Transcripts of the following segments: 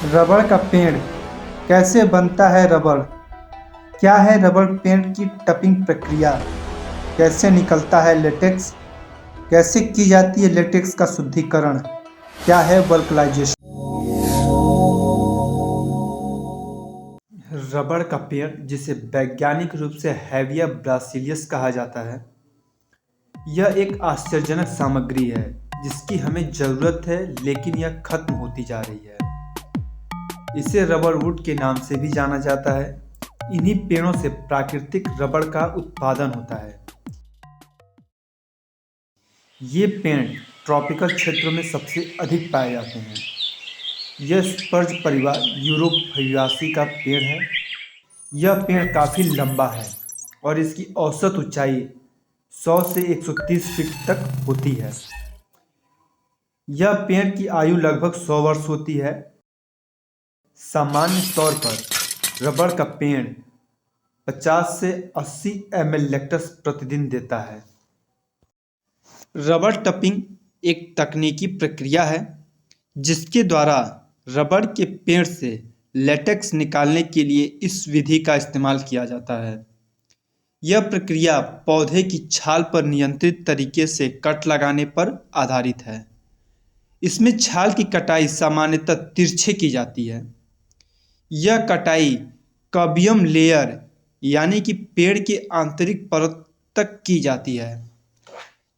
रबड़ का पेड़ कैसे बनता है रबड़? क्या है रबड़ पेड़ की टपिंग प्रक्रिया? कैसे निकलता है लेटेक्स? कैसे की जाती है लेटेक्स का शुद्धिकरण? क्या है वल्कनाइजेशन? रबड़ का पेड़, जिसे वैज्ञानिक रूप से हैविया ब्रासिलियस कहा जाता है, यह एक आश्चर्यजनक सामग्री है जिसकी हमें ज़रूरत है, लेकिन यह खत्म होती जा रही है। इसे रबर वुड के नाम से भी जाना जाता है। इन्हीं पेड़ों से प्राकृतिक रबड़ का उत्पादन होता है। ये पेड़ ट्रॉपिकल क्षेत्रों में सबसे अधिक पाए जाते हैं। यह स्पर्ज परिवार यूरोफाइयासी का पेड़ है। यह पेड़ काफ़ी लंबा है और इसकी औसत ऊंचाई 100 से 130 फीट तक होती है। यह पेड़ की आयु लगभग 100 वर्ष होती है। सामान्य तौर पर रबड़ का पेड़ 50 से 80 ml लेटेक्स प्रतिदिन देता है। रबड़ टपिंग एक तकनीकी प्रक्रिया है जिसके द्वारा रबड़ के पेड़ से लेटेक्स निकालने के लिए इस विधि का इस्तेमाल किया जाता है। यह प्रक्रिया पौधे की छाल पर नियंत्रित तरीके से कट लगाने पर आधारित है। इसमें छाल की कटाई सामान्यतः तिरछे की जाती है। यह कटाई कबियम लेयर यानी कि पेड़ के आंतरिक परत तक की जाती है,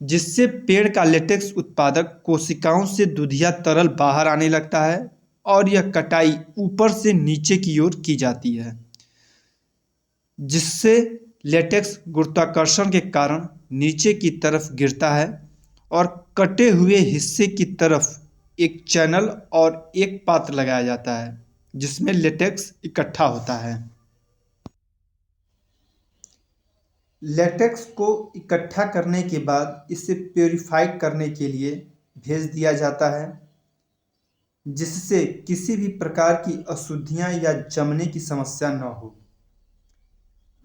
जिससे पेड़ का लेटेक्स उत्पादक कोशिकाओं से दूधिया तरल बाहर आने लगता है और यह कटाई ऊपर से नीचे की ओर की जाती है, जिससे लेटेक्स गुरुत्वाकर्षण के कारण नीचे की तरफ गिरता है और कटे हुए हिस्से की तरफ एक चैनल और एक पात्र लगाया जाता है जिसमें लेटेक्स इकट्ठा होता है। लेटेक्स को इकट्ठा करने के बाद इसे प्योरीफाई करने के लिए भेज दिया जाता है, जिससे किसी भी प्रकार की अशुद्धियां या जमने की समस्या न हो।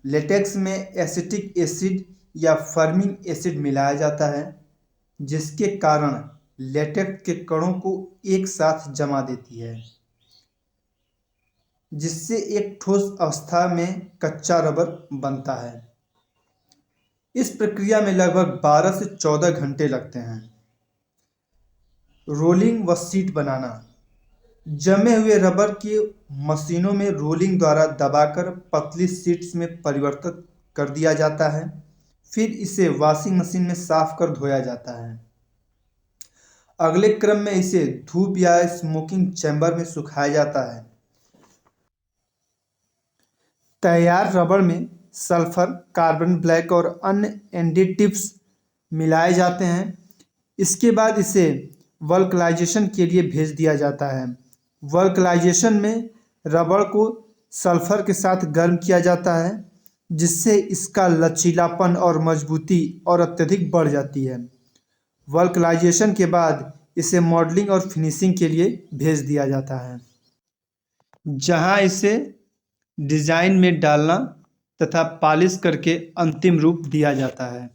लेटेक्स में एसिटिक एसिड या फर्मिंग एसिड मिलाया जाता है, जिसके कारण लेटेक्स के कणों को एक साथ जमा देती है, जिससे एक ठोस अवस्था में कच्चा रबर बनता है। इस प्रक्रिया में लगभग 12 से 14 घंटे लगते हैं। रोलिंग व शीट बनाना। जमे हुए रबर की मशीनों में रोलिंग द्वारा दबाकर पतली शीट्स में परिवर्तित कर दिया जाता है। फिर इसे वॉशिंग मशीन में साफ कर धोया जाता है। अगले क्रम में इसे धूप या स्मोकिंग चैम्बर में सुखाया जाता है। तैयार रबर में सल्फर, कार्बन ब्लैक और अन्य एडिटिव्स मिलाए जाते हैं। इसके बाद इसे वल्कनाइजेशन के लिए भेज दिया जाता है। वल्कनाइजेशन में रबर को सल्फर के साथ गर्म किया जाता है, जिससे इसका लचीलापन और मजबूती और अत्यधिक बढ़ जाती है। वल्कनाइजेशन के बाद इसे मॉडलिंग और फिनिशिंग के लिए भेज दिया जाता है, जहां इसे डिज़ाइन में डालना तथा पॉलिश करके अंतिम रूप दिया जाता है।